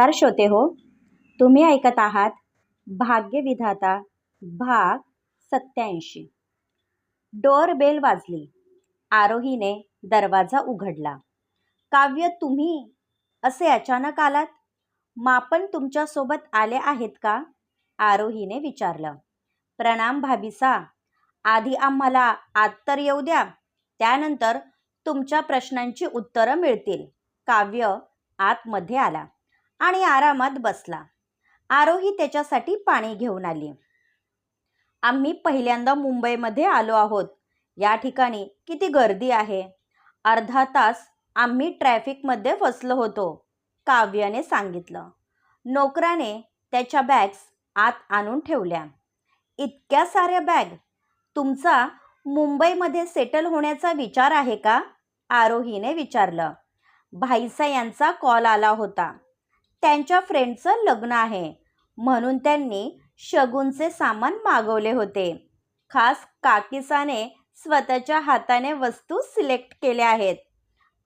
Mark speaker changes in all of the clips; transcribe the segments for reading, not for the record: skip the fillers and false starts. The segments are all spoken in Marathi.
Speaker 1: नमस्कार श्रोते हो, तुम्ही ऐकत आहात भाग्यविधाता भाग 87. डोअरबेल वाजली. आरोहीने दरवाजा उघडला. काव्य, तुम्ही असे अचानक आलात? मापन तुमच्यासोबत आले आहेत का? आरोहीने विचारलं. प्रणाम भाभीसा, आधी आम्हाला आत तर येऊ द्या, त्यानंतर तुमच्या प्रश्नांची उत्तरं मिळतील. काव्य आतमध्ये आला आणि आरामात बसला. आरोही त्याच्यासाठी पाणी घेऊन आली. आम्ही पहिल्यांदा मुंबईमध्ये आलो आहोत. या ठिकाणी किती गर्दी आहे. अर्धा तास आम्ही ट्रॅफिकमध्ये फसलो होतो, काव्याने सांगितलं. नोकराने त्याच्या बॅग्स आत आणून ठेवल्या. इतक्या साऱ्या बॅग? तुमचा मुंबईमध्ये सेटल होण्याचा विचार आहे का? आरोहीने विचारलं. भाईसा यांचा कॉल आला होता. त्यांच्या फ्रेंडचं लग्न आहे म्हणून त्यांनी शगुनचे सामान मागवले होते. खास काकीसाने स्वतःच्या हाताने वस्तू सिलेक्ट केल्या आहेत.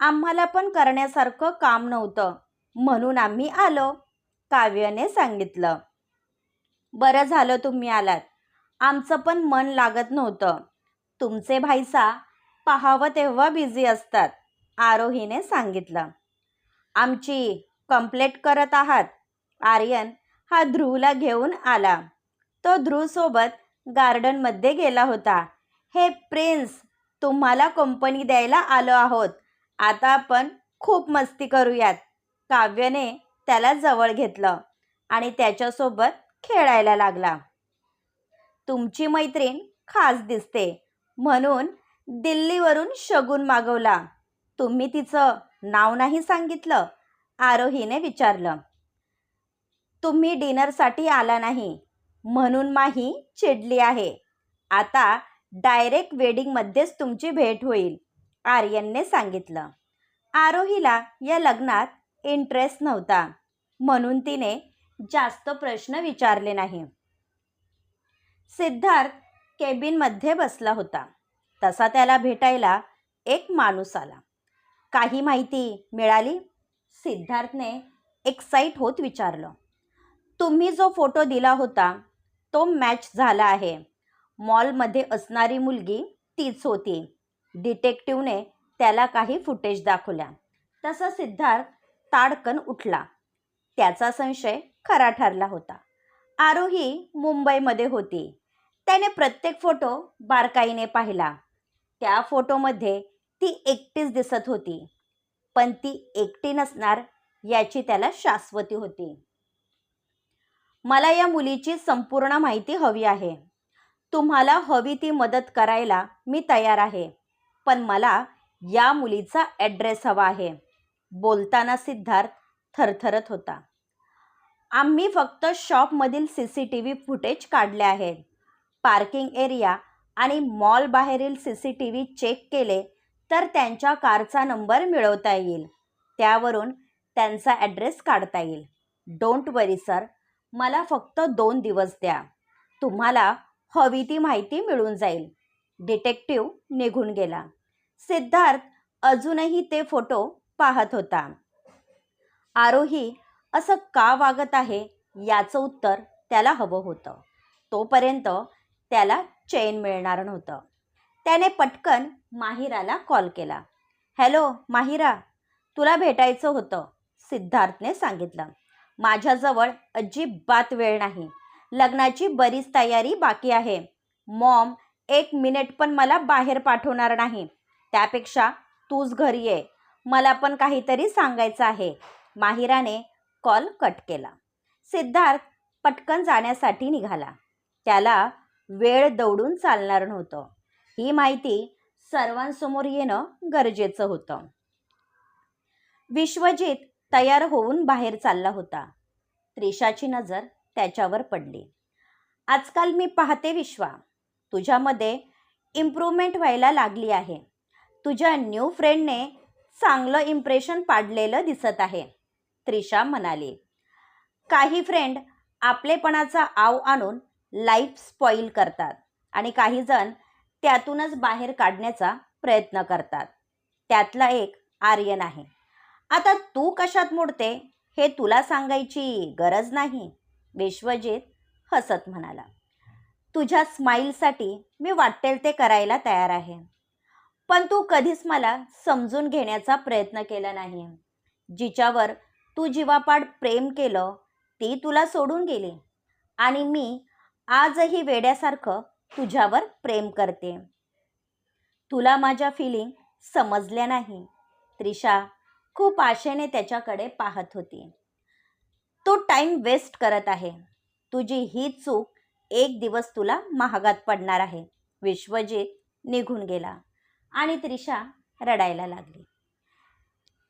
Speaker 1: आम्हाला पण करण्यासारखं काम नव्हतं म्हणून आम्ही आलो, काव्याने सांगितलं. बरं झालं तुम्ही आलात. आमचं पण मन लागत नव्हतं. तुमचे भाईसा पाहावं तेव्हा बिझी असतात, आरोहीने सांगितलं. आमची कंप्लेंट करत आहात? आर्यन हा ध्रुवला घेऊन आला. तो ध्रुवसोबत गार्डनमध्ये गेला होता. हे प्रिन्स, तुम्हाला कंपनी द्यायला आलो आहोत. आता आपण खूप मस्ती करूयात. काव्याने त्याला जवळ घेतलं आणि त्याच्यासोबत खेळायला लागला. तुमची मैत्रीण खास दिसते म्हणून दिल्लीवरून शगुन मागवला. तुम्ही तिचं नाव नाही सांगितलं, आरोहीने विचारलं. तुम्ही डिनरसाठी आला नाही म्हणून माही चिडली आहे. आता डायरेक्ट वेडिंगमध्येच तुमची भेट होईल, आर्यनने सांगितलं. आरोहीला या लग्नात इंटरेस्ट नव्हता म्हणून तिने जास्त प्रश्न विचारले नाही. सिद्धार्थ केबिनमध्ये बसला होता. तसा त्याला भेटायला एक माणूस आला. काही माहिती मिळाली? सिद्धार्थने एक्साइट होत विचारलं. तुम्ही जो फोटो दिला होता तो मॅच झाला आहे. मॉलमध्ये असणारी मुलगी तीच होती. डिटेक्टिव्हने त्याला काही फुटेज दाखवल्या. तसा सिद्धार्थ ताडकन उठला. त्याचा संशय खरा ठरला होता. आरोही मुंबईमध्ये होती. त्याने प्रत्येक फोटो बारकाईने पाहिला. त्या फोटोमध्ये ती एकटीच दिसत होती, पण ती एकटी नसणार याची त्याला शाश्वती होती. मला या मुलीची संपूर्ण माहिती हवी आहे. तुम्हाला हवी ती मदत करायला मी तयार आहे, पण मला या मुलीचा ॲड्रेस हवा आहे. बोलताना सिद्धार्थ थरथरत होता. आम्ही फक्त शॉपमधील CCTV फुटेज काढले आहेत. पार्किंग एरिया आणि मॉल बाहेरील CCTV चेक केले तर त्यांच्या कारचा नंबर मिळवता येईल. त्यावरून त्यांचा ॲड्रेस काढता येईल. डोंट वरी सर, मला फक्त 2 दिवस द्या. तुम्हाला हवी ती माहिती मिळून जाईल. डिटेक्टिव्ह निघून गेला. सिद्धार्थ अजूनही ते फोटो पाहत होता. आरोही असं का वागत आहे याचं उत्तर त्याला हवं होतं. तोपर्यंत त्याला चैन मिळणार नव्हतं. त्याने पटकन माहिराला कॉल केला. हॅलो माहिरा, तुला भेटायचं होतं, सिद्धार्थने सांगितलं. माझ्याजवळ अजिबात वेळ नाही. लग्नाची बरीच तयारी बाकी आहे. मॉम 1 मिनिट पण मला बाहेर पाठवणार नाही. त्यापेक्षा तूच घरी ये. मला पण काहीतरी सांगायचं आहे. माहिराने कॉल कट केला. सिद्धार्थ पटकन जाण्यासाठी निघाला. त्याला वेळ दौडून चालणार नव्हतं. ही माहिती सर्वांसमोर येणं गरजेचं होतं. विश्वजित तयार होऊन बाहेर चालला होता. त्रिशाची नजर त्याच्यावर पडली. आजकाल मी पाहते विश्वा, तुझ्यामध्ये इम्प्रूव्हमेंट व्हायला लागली आहे. तुझ्या न्यू फ्रेंडने चांगलं इम्प्रेशन पाडलेलं दिसत आहे, त्रिशा म्हणाली. काही फ्रेंड आपलेपणाचा आव आणून लाईफ स्पॉईल करतात आणि काही जण त्यातूनच बाहेर काढण्याचा प्रयत्न करतात. त्यातला एक आर्यन आहे. आता तू कशात मोडते हे तुला सांगायची गरज नाही, विश्वजित हसत म्हणाला. तुझ्या स्माईलसाठी मी वाटेल ते करायला तयार आहे. पण तू कधीच मला समजून घेण्याचा प्रयत्न केला नाही. जिच्यावर तू जीवापाड प्रेम केलं ती तुला सोडून गेली आणि मी आजही वेड्यासारखं तुझ्यावर प्रेम करते. तुला माझ्या फिलिंग समजल्या नाही. त्रिशा खूप आशेने त्याच्याकडे पाहत होती. तो टाइम वेस्ट करत आहे. तुझी ही चूक एक दिवस तुला महागात पडणार आहे. विश्वजित निघून गेला आणि त्रिशा रडायला लागली.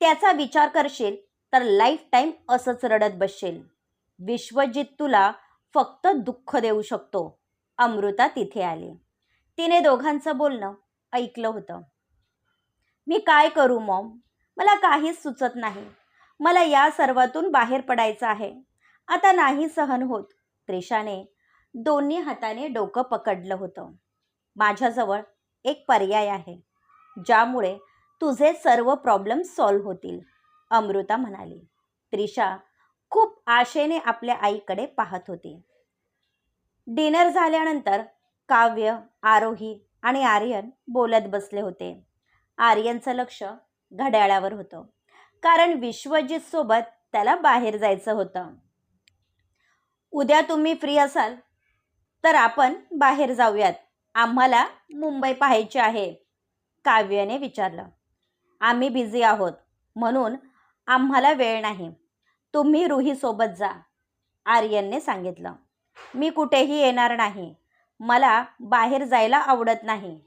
Speaker 1: त्याचा विचार करशील तर लाईफ टाईम असंच रडत बसशील. विश्वजित तुला फक्त दुःख देऊ शकतो. अमृता तिथे आली. तिने दोघांचं बोलणं ऐकलं होतं. मी काय करू मॉम? मला काहीच सुचत नाही. मला या सर्वातून बाहेर पडायचं आहे. आता नाही सहन होत. त्रिशाने दोन्ही हाताने डोकं पकडलं होतं. माझ्याजवळ एक पर्याय आहे ज्यामुळे तुझे सर्व प्रॉब्लेम सॉल्व्ह होतील, अमृता म्हणाली. त्रिशा खूप आशेने आपल्या आईकडे पाहत होती. डिनर झाल्यानंतर काव्य, आरोही आणि आर्यन बोलत बसले होते. आर्यनचं लक्ष घड्याळावर होतं, कारण विश्वजित सोबत त्याला बाहेर जायचं होतं. उद्या तुम्ही फ्री असाल तर आपण बाहेर जाऊयात. आम्हाला मुंबई पाहायची आहे, काव्याने विचारलं. आम्ही बिझी आहोत म्हणून आम्हाला वेळ नाही. तुम्ही रुहीसोबत जा, आर्यनने सांगितलं. मी कुठेही येणार नाही. मला बाहेर जायला आवडत नाही,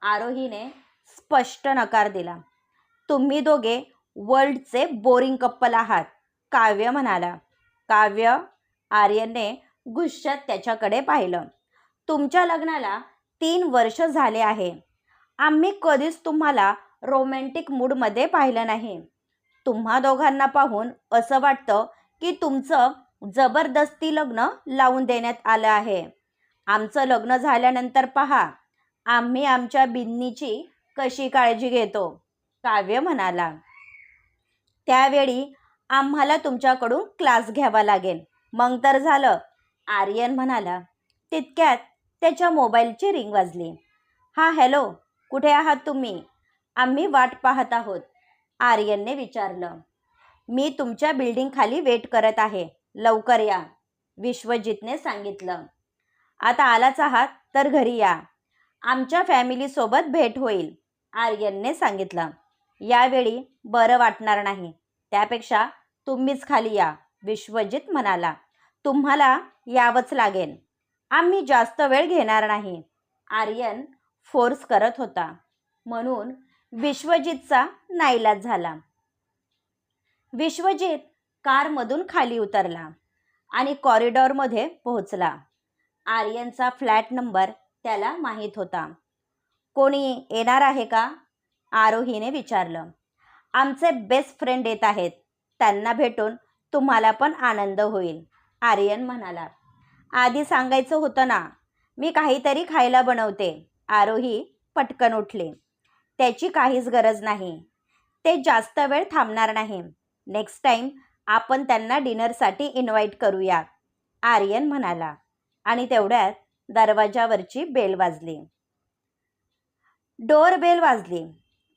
Speaker 1: आरोहीने स्पष्ट नकार दिला. तुम्ही दोघे वर्ल्डचे बोरिंग कप्पल आहात, काव्य म्हणाला. काव्य, आर्यनने गुस्स्यात त्याच्याकडे पाहिलं. तुमच्या लग्नाला 3 वर्ष झाले आहे. आम्ही कधीच तुम्हाला रोमॅन्टिक मूडमध्ये पाहिलं नाही. तुम्हा दोघांना पाहून असं वाटतं की तुमचं जबरदस्ती लग्न लावून देण्यात आलं आहे. आमचं लग्न झाल्यानंतर पहा आम्ही आमच्या बिन्नीची कशी काळजी घेतो, काव्य म्हणाला. त्यावेळी आम्हाला तुमच्याकडून क्लास घ्यावा लागेल, मग तर झालं, आर्यन म्हणाला. तितक्यात त्याच्या मोबाईलची रिंग वाजली. हा, हॅलो, कुठे आहात तुम्ही? आम्ही वाट पाहत आहोत, आर्यनने विचारलं. मी तुमच्या बिल्डिंग खाली वेट करत आहे, लवकर या, विश्वजितने सांगितलं. आता आलाच आहात तर घरी या, आमच्या फॅमिलीसोबत भेट होईल, आर्यनने सांगितलं. यावेळी बरं वाटणार नाही, त्यापेक्षा तुम्हीच खाली या, विश्वजित म्हणाला. तुम्हाला यावंच लागेल. आम्ही जास्त वेळ घेणार नाही, आर्यन फोर्स करत होता. म्हणून विश्वजितचा नाईलाज झाला. विश्वजित कारमधून खाली उतरला आणि कॉरिडॉरमध्ये पोहोचला. आर्यनचा फ्लॅट नंबर त्याला माहीत होता. कोणी येणार आहे का, आरोहीने विचारलं. आमचे बेस्ट फ्रेंड येत आहेत, त्यांना भेटून तुम्हाला पण आनंद होईल, आर्यन म्हणाला. आधी सांगायचं होतं ना, मी काहीतरी खायला बनवते, आरोही पटकन उठली. त्याची काहीच गरज नाही, ते जास्त वेळ थांबणार नाही. नेक्स्ट टाईम आपण त्यांना डिनरसाठी इन्व्हाइट करूया, आर्यन म्हणाला. आणि तेवढ्यात दरवाजावरची बेल वाजली. डोअर बेल वाजली.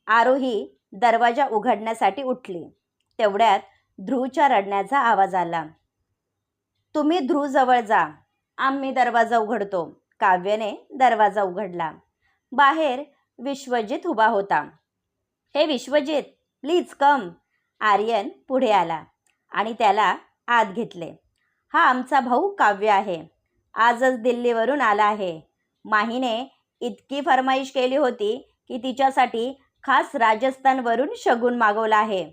Speaker 1: आरोही दरवाजा उघडण्यासाठी उठली. तेवढ्यात ध्रुवच्या रडण्याचा आवाज आला. तुम्ही ध्रुवजवळ जा, आम्ही दरवाजा उघडतो, काव्याने दरवाजा उघडला. बाहेर विश्वजित उभा होता. हे विश्वजित, प्लीज कम, आर्यन पुढे आला आणि त्याला आत घेतले. हा आमचा भाऊ काव्य आहे, आजच दिल्लीवरून आला आहे. माहीने इतकी फरमाईश केली होती की तिच्यासाठी खास राजस्थानवरून शगुन मागवला आहे.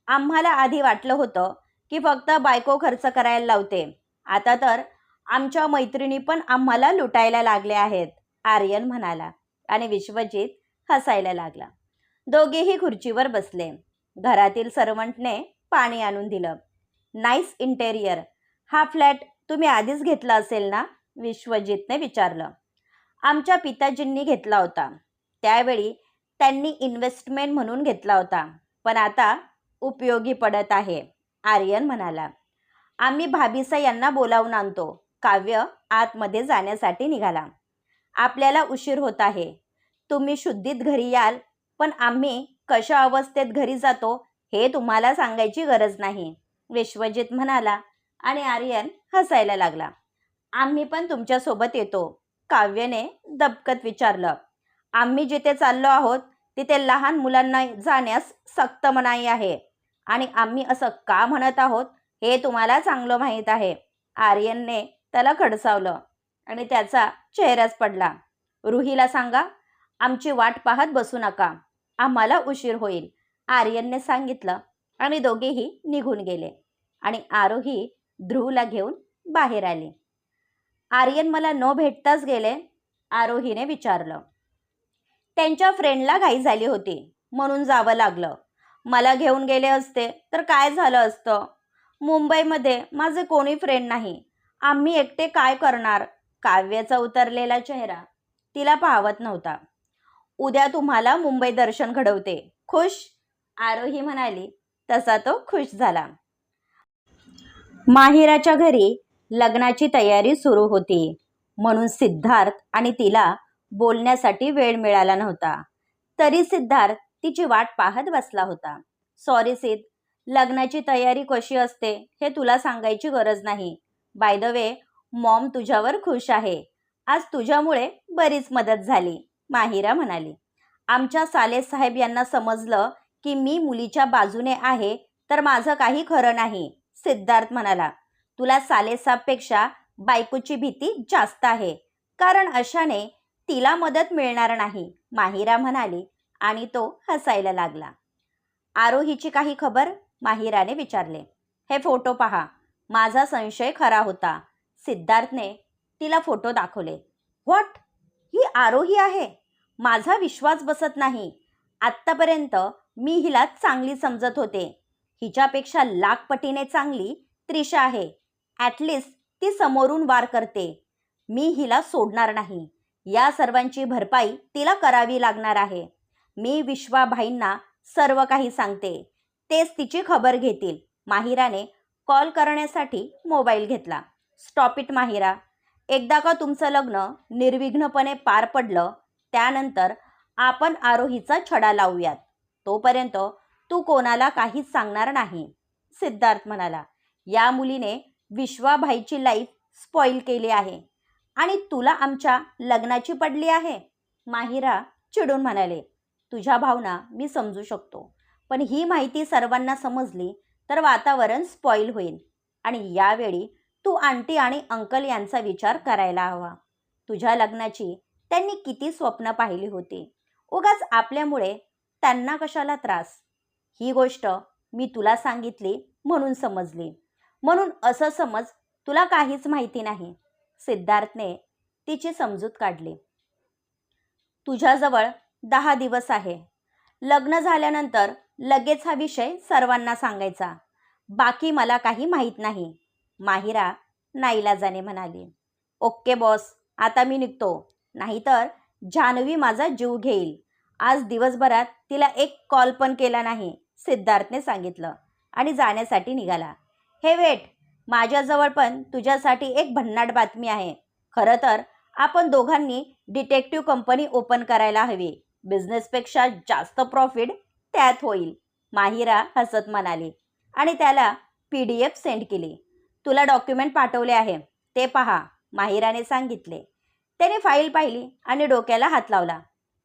Speaker 1: आम्हाला आधी वाटलं होतं की फक्त बायको खर्च करायला लावते, आता तर आमच्या मैत्रिणी पण आम्हाला लुटायला लागल्या आहेत, आर्यन म्हणाला. आणि विश्वजित हसायला लागला. दोघेही खुर्चीवर बसले. घरातील सर्वंटने पाणी आणून दिलं. Nice interior. हा फ्लॅट तुम्ही आधीच घेतला असेल ना, विश्वजितने विचारलं. आमच्या पिताजींनी घेतला होता. त्यावेळी त्यांनी इन्व्हेस्टमेंट म्हणून घेतला होता, पण आता उपयोगी पडत आहे, आर्यन म्हणाला. आम्ही भाभीसा यांना बोलावून आणतो. काव्य आतमध्ये जाण्यासाठी निघाला. आपल्याला उशीर होत आहे. तुम्ही शुद्धीत घरी याल, पण आम्ही कशा अवस्थेत घरी जातो हे तुम्हाला सांगायची गरज नाही, विश्वजित म्हणाला आणि आर्यन हसायला लागला. आम्ही पण तुमच्यासोबत येतो, काव्यने दबकत विचारलं. आम्ही जिथे चाललो आहोत तिथे लहान मुलांना जाण्यास सक्त मनाई आहे आणि आम्ही असं का म्हणत आहोत हे तुम्हाला चांगलं माहीत आहे. आर्यनने त्याला खडसावलं आणि त्याचा चेहराच पडला. रुहीला सांगा, आमची वाट पाहत बसू नका, आम्हाला उशीर होईल, आर्यनने सांगितलं आणि दोघेही निघून गेले आणि आरोही ध्रुवला घेऊन बाहेर आली. आर्यन मला न भेटताच गेले, आरोहीने विचारलं. त्यांच्या फ्रेंडला घाई झाली होती म्हणून जावं लागलं. मला घेऊन गेले असते तर काय झालं असतं. मुंबईमध्ये माझे कोणी फ्रेंड नाही, आम्ही एकटे काय करणार. काव्याचा उतरलेला चेहरा तिला पाहवत नव्हता. उद्या तुम्हाला मुंबई दर्शन घडवते, खुश, आरोही म्हणाली. तसा तो खुश झाला. माहिराच्या घरी लग्नाची तयारी सुरू होती म्हणून सिद्धार्थ आणि तिला बोलण्यासाठी वेळ मिळाला नव्हता. तरी सिद्धार्थ तिची वाट पाहत बसला होता. सॉरी सिद्ध, लग्नाची तयारी कशी असते हे तुला सांगायची गरज नाही. बाय द वे, मॉम तुझ्यावर खुश आहे. आज तुझ्यामुळे बरीच मदत झाली, माहिरा म्हणाली. आमच्या सालेसाहेब यांना समजलं की मी मुलीच्या बाजूने आहे तर माझं काही खरं नाही, सिद्धार्थ म्हणाला. तुला सालेसाहेबपेक्षा बायकोची भीती जास्त आहे, कारण अशाने तिला मदत मिळणार नाही, माहिरा म्हणाली आणि तो हसायला लागला. आरोहीची काही खबर, माहिराने विचारले. हे फोटो पहा. माझा संशय खरा होता. सिद्धार्थने तिला फोटो दाखवले. व्हॉट, ही आरोही आहे? माझा विश्वास बसत नाही. आत्तापर्यंत मी हिला चांगली समजत होते. हिच्यापेक्षा लाख पटीने चांगली त्रिशा आहे. ॲटलिस्ट ती समोरून वार करते. मी हिला सोडणार नाही. या सर्वांची भरपाई तिला करावी लागणार आहे. मी विश्वाभाईंना सर्व काही सांगते, तेच तिची खबर घेतील. माहिराने कॉल करण्यासाठी मोबाईल घेतला. Stop it Mahira. एकदा का तुमचं लग्न निर्विघ्नपणे पार पडलं त्यानंतर आपण आरोहीचा छडा लावूयात. तोपर्यंत तू कोणाला काहीच सांगणार नाही, सिद्धार्थ म्हणाला. या मुलीने विश्वाभाईची लाईफ स्पॉईल केली आहे आणि तुला आमच्या लग्नाची पडली आहे, माहिरा चिडून म्हणाले. तुझ्या भावना मी समजू शकतो, पण ही माहिती सर्वांना समजली तर वातावरण स्पॉईल होईल आणि यावेळी तू आंटी आणि अंकल यांचा विचार करायला हवा. तुझ्या लग्नाची त्यांनी किती स्वप्न पाहिली होती. उगाच आपल्यामुळे त्यांना कशाला त्रास. ही गोष्ट मी तुला सांगितली म्हणून समजली, म्हणून असं समज तुला काहीच माहिती नाही, सिद्धार्थने तिची समजूत काढली. तुझ्याजवळ 10 दिवस आहे. लग्न झाल्यानंतर लगेच हा विषय सर्वांना सांगायचा. बाकी मला काही माहीत नाही, माहिरा नाईलाजाने म्हणाली. ओके बॉस, आता मी निघतो, नाहीतर जान्हवी माझा जीव घेईल. आज दिवसभरात तिला एक कॉल पण केला नाही, सिद्धार्थने सांगितलं आणि जाण्यासाठी निघाला. हे वेट, माझ्याजवळ पण तुझ्यासाठी एक भन्नाट बातमी आहे. खरं तर आपण दोघांनी डिटेक्टिव्ह कंपनी ओपन करायला हवी. बिझनेसपेक्षा जास्त प्रॉफिट त्यात होईल, माहिरा हसत म्हणाली आणि त्याला PDF सेंड केली. तुला डॉक्युमेंट पाठवले आहे, ते पहा, माहिराने सांगितले. त्याने फाईल पाहिली आणि डोक्याला हात लावला.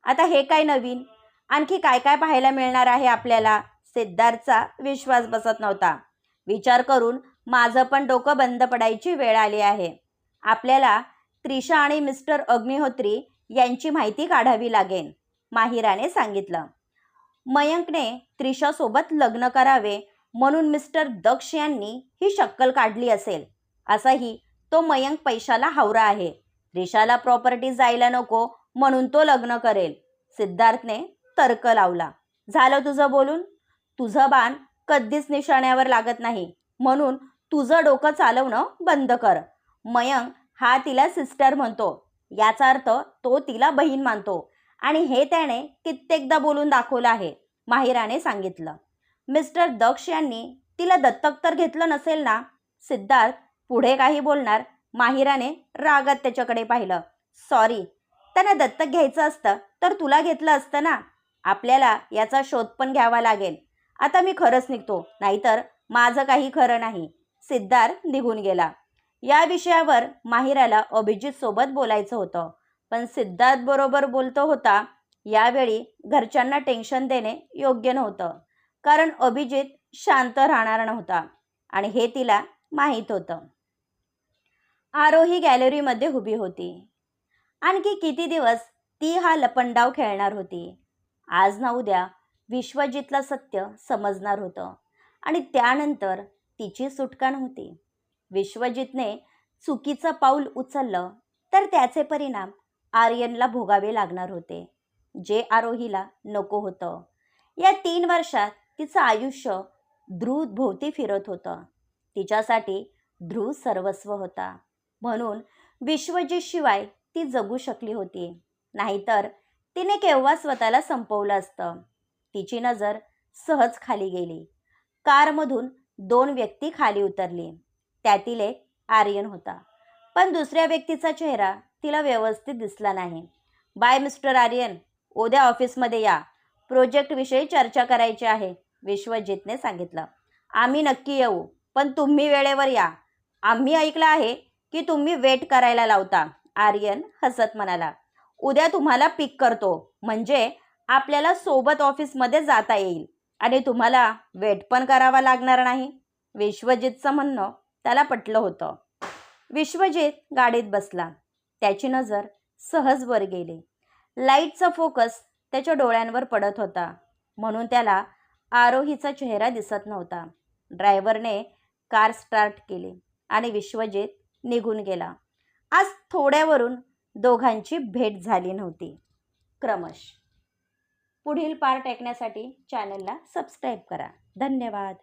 Speaker 1: आता हे काय नवीन, आणखी काय काय पाहायला मिळणार आहे आपल्याला. सिद्धार्थचा विश्वास बसत नव्हता. विचार करून माझं पण डोकं बंद पडायची वेळ आली आहे. आपल्याला त्रिशा आणि मिस्टर अग्निहोत्री यांची माहिती काढावी लागेल, माहिराने सांगितलं. मयंकने त्रिशासोबत लग्न करावे म्हणून मिस्टर दक्ष यांनी ही शक्कल काढली असेल. असाही तो मयंक पैशाला हावरा आहे. त्रिशाला प्रॉपर्टी जायला नको म्हणून तो लग्न करेल, सिद्धार्थने तर्क लावला. झालं तुझं बोलून. तुझं बाण कधीच निशाण्यावर लागत नाही, म्हणून तुझं डोकं चालवणं बंद कर. मयंक हा तिला सिस्टर म्हणतो, याचा अर्थ तो तिला बहीण मानतो आणि हे त्याने कित्येकदा बोलून दाखवलं आहे, माहिराने सांगितलं. मिस्टर दक्ष यांनी तिला दत्तक तर घेतलं नसेल ना? सिद्धार्थ पुढे काही बोलणार, माहिराने रागात त्याच्याकडे पाहिलं. सॉरी, त्यांना दत्तक घ्यायचं असतं तर तुला घेतलं असतं ना. आपल्याला याचा शोध पण घ्यावा लागेल. आता मी खरंच निघतो, नाहीतर माझं काही खरं नाही. सिद्धार्थ निघून गेला. या विषयावर माहिराला अभिजित सोबत बोलायचं होतं, पण सिद्धार्थ बरोबर बोलतो होता. यावेळी घरच्यांना टेन्शन देणे योग्य नव्हतं, कारण अभिजित शांत राहणार नव्हता आणि हे तिला माहीत होतं. आरोही गॅलरीमध्ये उभी होती. आणखी किती दिवस ती हा लपंडाव खेळणार होती? आज ना उद्या विश्वजितला सत्य समजणार होतं आणि त्यानंतर तिची सुटका नव्हती. विश्वजितने चुकीचं पाऊल उचललं तर त्याचे परिणाम आर्यनला भोगावे लागणार होते, जे आरोहीला नको होतं. या 3 वर्षात तिचं आयुष्य ध्रुव भोवती फिरत होतं. तिच्यासाठी ध्रुव सर्वस्व होता, म्हणून विश्वजितशिवाय ती जगू शकली होती. नाहीतर तिने केव्हा स्वतःला संपवलं असतं. तिची नजर सहज खाली गेली. कारमधून 2 व्यक्ती खाली उतरली. त्यातील एक आर्यन होता, पण दुसऱ्या व्यक्तीचा चेहरा तिला व्यवस्थित दिसला नाही. बाय मिस्टर आर्यन, उद्या ऑफिसमध्ये या. प्रोजेक्टविषयी चर्चा करायची आहे, विश्वजितने सांगितलं. आम्ही नक्की येऊ, पण तुम्ही वेळेवर या. आम्ही ऐकलं आहे की तुम्ही वेट करायला लावता, आर्यन हसत म्हणाला. उद्या तुम्हाला पिक करतो, म्हणजे आपल्याला सोबत ऑफिसमध्ये जाता येईल आणि तुम्हाला वेट पण करावा लागणार नाही. विश्वजितचं म्हणणं त्याला पटलं होतं. विश्वजित गाडीत बसला. त्याची नजर सहज वर गेली. लाईटचा फोकस त्याच्या डोळ्यांवर पडत होता, म्हणून त्याला आरोहीचा चेहरा दिसत नव्हता. ड्रायव्हरने कार स्टार्ट केली आणि विश्वजित निघून गेला. आज थोड्यावरून दोघांची भेट झाली नव्हती. क्रमश पुढील पार्ट ऐकण्यासाठी चॅनलला सबस्क्राईब करा. धन्यवाद.